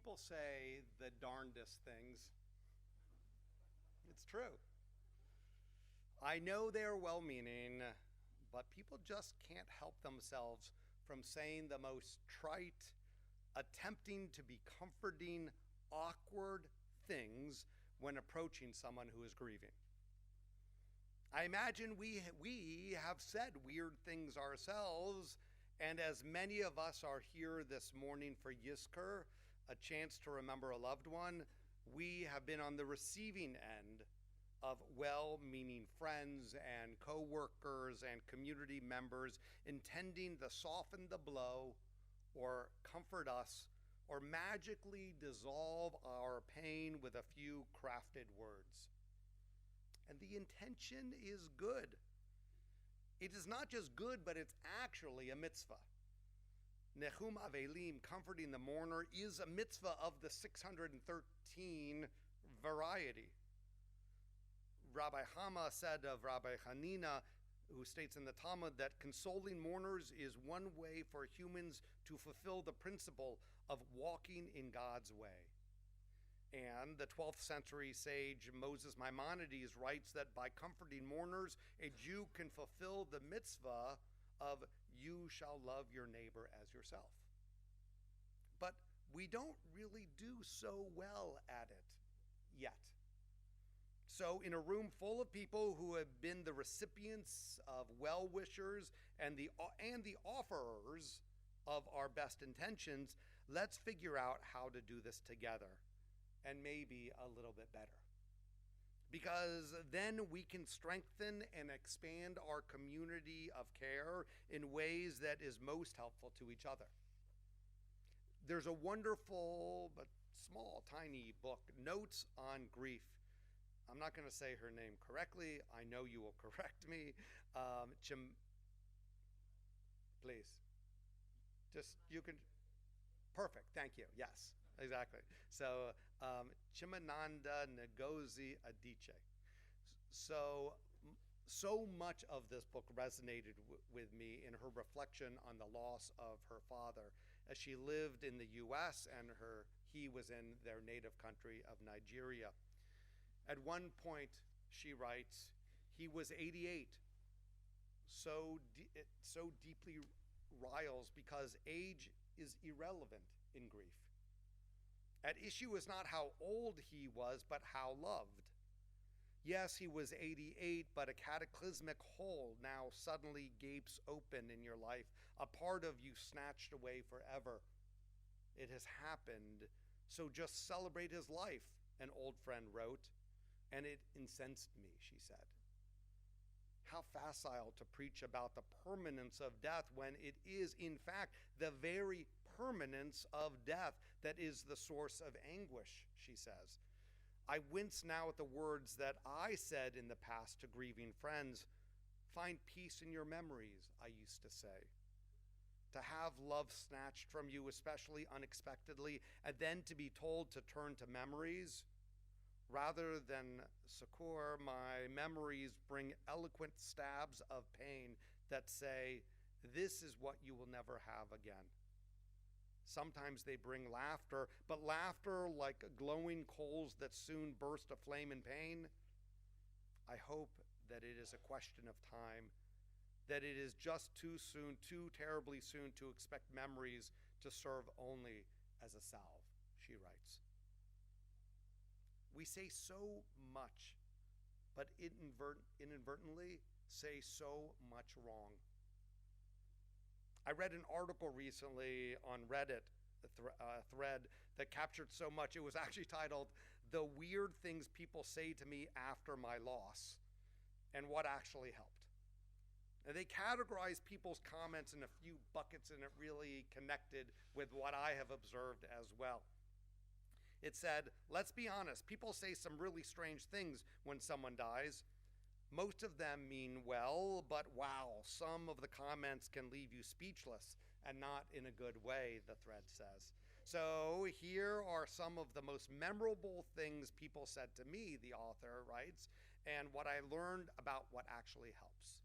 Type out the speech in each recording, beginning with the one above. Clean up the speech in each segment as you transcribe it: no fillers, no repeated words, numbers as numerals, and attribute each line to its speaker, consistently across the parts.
Speaker 1: People say the darndest things. It's true. I know they're well meaning, but people just can't help themselves from saying the most trite, attempting to be comforting, awkward things when approaching someone who is grieving. I imagine we have said weird things ourselves, and as many of us are here this morning for Yizkor, a chance to remember a loved one, we have been on the receiving end of well-meaning friends and co-workers and community members intending to soften the blow or comfort us or magically dissolve our pain with a few crafted words. And the intention is good. It is not just good, but it's actually a mitzvah. Nechum Avelim, comforting the mourner, is a mitzvah of the 613 variety. Rabbi Hama said of Rabbi Hanina, who states in the Talmud that consoling mourners is one way for humans to fulfill the principle of walking in God's way. And the 12th century sage Moses Maimonides writes that by comforting mourners, a Jew can fulfill the mitzvah of you shall love your neighbor as yourself. But we don't really do so well at it yet. So in a room full of people who have been the recipients of well-wishers and the offerers of our best intentions, let's figure out how to do this together, and maybe a little bit better. Because then we can strengthen and expand our community of care in ways that is most helpful to each other. There's a wonderful but small, tiny book, Notes on Grief. I'm not going to say her name correctly. I know you will correct me. Please. Just, you can. Perfect. Thank you. Yes, exactly. So, Chimananda Ngozi Adichie. So much of this book resonated with me in her reflection on the loss of her father, as she lived in the U.S. and he was in their native country of Nigeria. At one point, she writes, he was 88, so deeply riles because age is irrelevant in grief. At issue is not how old he was, but how loved. Yes, he was 88, but a cataclysmic hole now suddenly gapes open in your life, a part of you snatched away forever. It has happened, so just celebrate his life, an old friend wrote. And it incensed me, she said. How facile to preach about the permanence of death when it is, in fact, the very permanence of death that is the source of anguish, she says. I wince now at the words that I said in the past to grieving friends. Find peace in your memories, I used to say. To have love snatched from you, especially unexpectedly, and then to be told to turn to memories. Rather than succor, my memories bring eloquent stabs of pain that say, this is what you will never have again. Sometimes they bring laughter, but laughter like glowing coals that soon burst aflame in pain. I hope that it is a question of time, that it is just too soon, too terribly soon to expect memories to serve only as a salve, she writes. We say so much, but inadvertently say so much wrong. I read an article recently on Reddit, a thread that captured so much. It was actually titled, "The Weird Things People Say to Me After My Loss and What Actually Helped." And they categorized people's comments in a few buckets, and it really connected with what I have observed as well. It said, let's be honest, people say some really strange things when someone dies. Most of them mean well, but wow, some of the comments can leave you speechless, and not in a good way, the thread says. So here are some of the most memorable things people said to me, the author writes, and what I learned about what actually helps.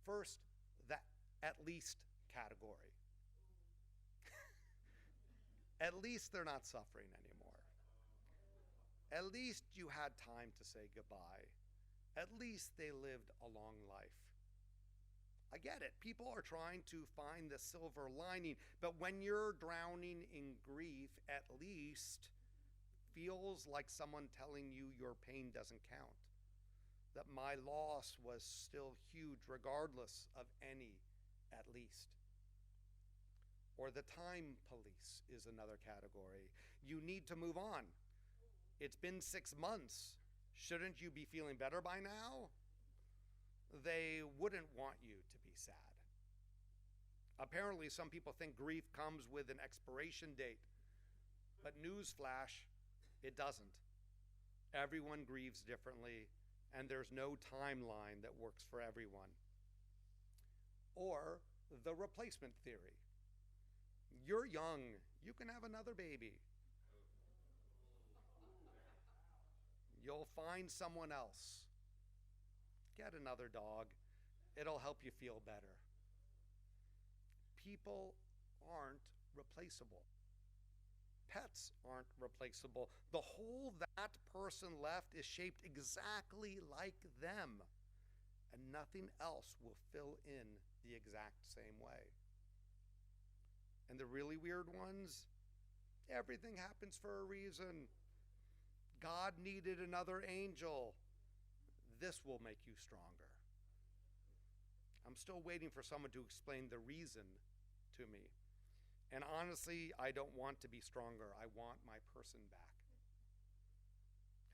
Speaker 1: First, the at least category. At least they're not suffering anymore. At least you had time to say goodbye. At least they lived a long life. I get it. People are trying to find the silver lining, but when you're drowning in grief, at least feels like someone telling you your pain doesn't count, that my loss was still huge regardless of any at least. Or the time police is another category. You need to move on. It's been 6 months. Shouldn't you be feeling better by now? They wouldn't want you to be sad. Apparently, some people think grief comes with an expiration date. But newsflash, it doesn't. Everyone grieves differently, and there's no timeline that works for everyone. Or the replacement theory. You're young, you can have another baby. You'll find someone else. Get another dog. It'll help you feel better. People aren't replaceable. Pets aren't replaceable. The hole that person left is shaped exactly like them, and nothing else will fill in the exact same way. And the really weird ones, everything happens for a reason. God needed another angel. This will make you stronger. I'm still waiting for someone to explain the reason to me. And honestly, I don't want to be stronger. I want my person back.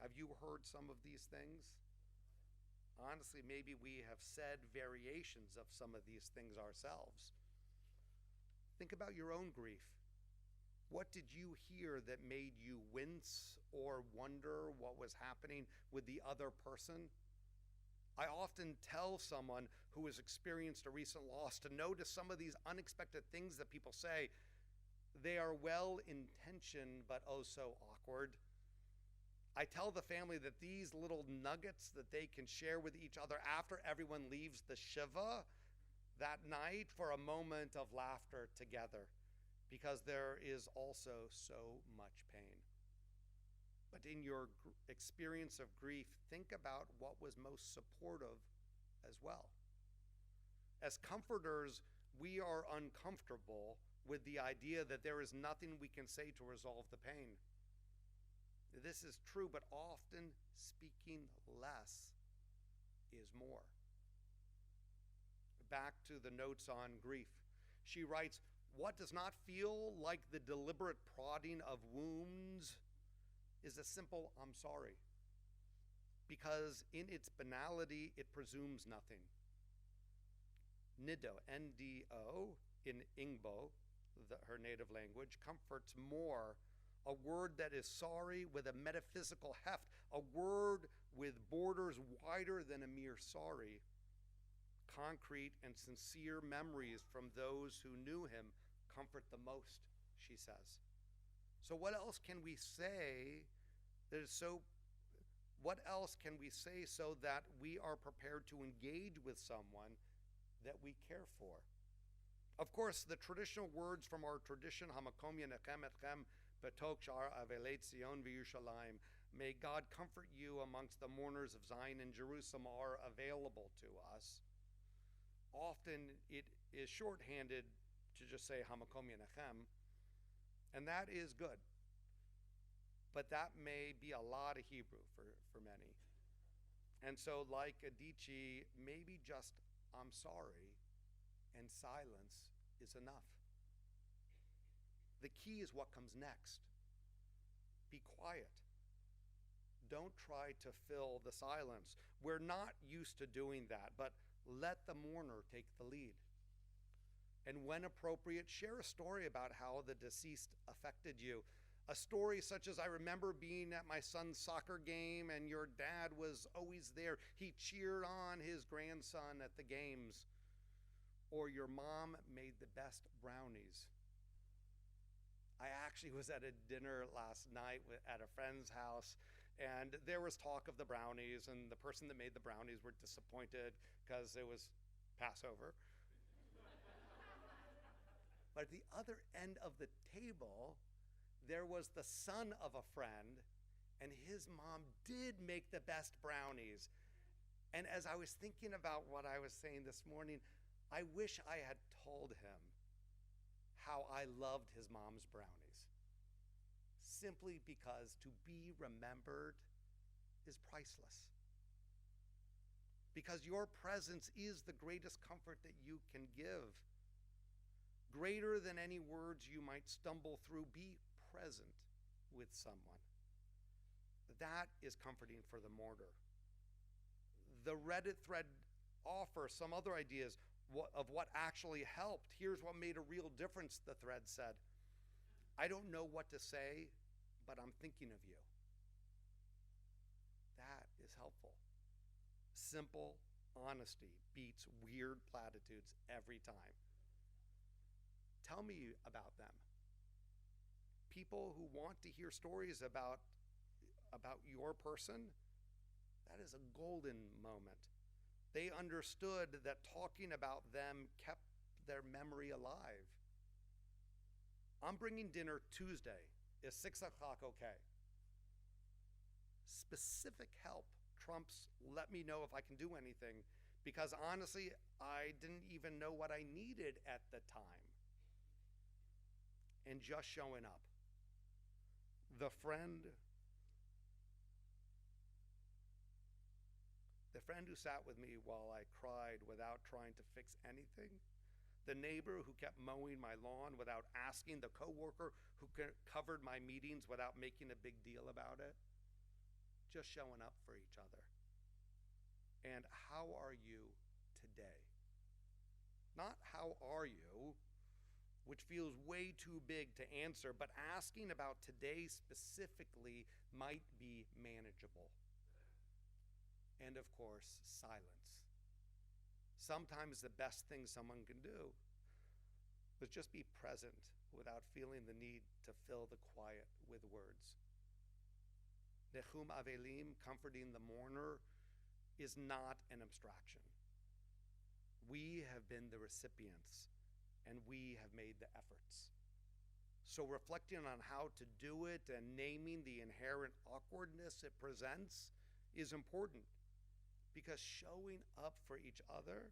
Speaker 1: Have you heard some of these things? Honestly, maybe we have said variations of some of these things ourselves. Think about your own grief. What did you hear that made you wince or wonder what was happening with the other person? I often tell someone who has experienced a recent loss to notice some of these unexpected things that people say. They are well-intentioned, but oh so awkward. I tell the family that these little nuggets that they can share with each other after everyone leaves the Shiva that night for a moment of laughter together, because there is also so much pain. But in your experience of grief, think about what was most supportive as well. As comforters, we are uncomfortable with the idea that there is nothing we can say to resolve the pain. This is true, but often speaking less is more. Back to the notes on grief. She writes, "What does not feel like the deliberate prodding of wounds is a simple I'm sorry, because in its banality, it presumes nothing." Nido, N-D-O, in Ingbo, her native language, comforts more, a word that is sorry with a metaphysical heft, a word with borders wider than a mere sorry. Concrete and sincere memories from those who knew him comfort the most, she says. So what else can we say so that we are prepared to engage with someone that we care for? Of course, the traditional words from our tradition, Hamakom yenechem etchem betok sha'ar avelet Zion v'Yerushalayim, may God comfort you amongst the mourners of Zion and Jerusalem, are available to us. Often it is shorthanded to just say Hamakom yenechem, and that is good. But that may be a lot of Hebrew for many. And so, like Adichie, maybe just I'm sorry and silence is enough. The key is what comes next. Be quiet. Don't try to fill the silence. We're not used to doing that, but let the mourner take the lead. And when appropriate, share a story about how the deceased affected you. A story such as, I remember being at my son's soccer game and your dad was always there. He cheered on his grandson at the games. Or your mom made the best brownies. I actually was at a dinner last night at a friend's house, and there was talk of the brownies, and the person that made the brownies were disappointed because it was Passover. But at the other end of the table, there was the son of a friend, and his mom did make the best brownies. And as I was thinking about what I was saying this morning, I wish I had told him how I loved his mom's brownies. Simply because to be remembered is priceless. Because your presence is the greatest comfort that you can give. Greater than any words you might stumble through, be present with someone. That is comforting for the mourner. The Reddit thread offers some other ideas of what actually helped. Here's what made a real difference, the thread said. I don't know what to say, but I'm thinking of you. That is helpful. Simple honesty beats weird platitudes every time. Tell me about them. People who want to hear stories about your person, that is a golden moment. They understood that talking about them kept their memory alive. I'm bringing dinner Tuesday. Is 6 o'clock okay? Specific help trumps let me know if I can do anything, because honestly, I didn't even know what I needed at the time. And just showing up. The friend who sat with me while I cried without trying to fix anything, the neighbor who kept mowing my lawn without asking, the coworker who covered my meetings without making a big deal about it, just showing up for each other. And how are you today? Not how are you, which feels way too big to answer, but asking about today specifically might be manageable. And of course, silence. Sometimes the best thing someone can do is just be present without feeling the need to fill the quiet with words. Nechum Avelim, comforting the mourner, is not an abstraction. We have been the recipients, and we have made the efforts. So reflecting on how to do it and naming the inherent awkwardness it presents is important, because showing up for each other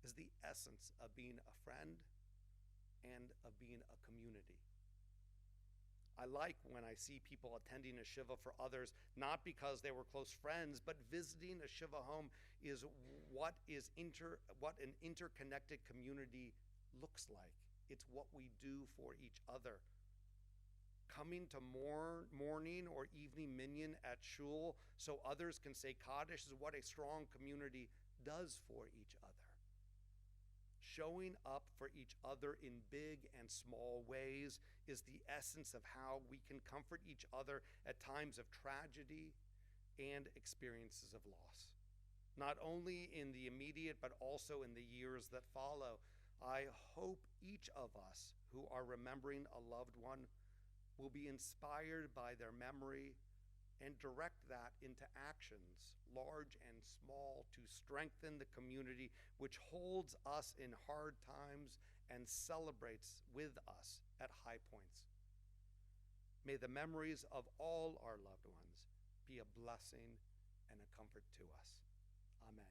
Speaker 1: is the essence of being a friend and of being a community. I like when I see people attending a shiva for others, not because they were close friends, but visiting a shiva home is what an interconnected community looks like. It's what we do for each other. Coming to morning or evening minyan at shul so others can say Kaddish is what a strong community does for each other. Showing up for each other in big and small ways is the essence of how we can comfort each other at times of tragedy and experiences of loss. Not only in the immediate, but also in the years that follow. I hope each of us who are remembering a loved one will be inspired by their memory and direct that into actions, large and small, to strengthen the community which holds us in hard times and celebrates with us at high points. May the memories of all our loved ones be a blessing and a comfort to us. Amen.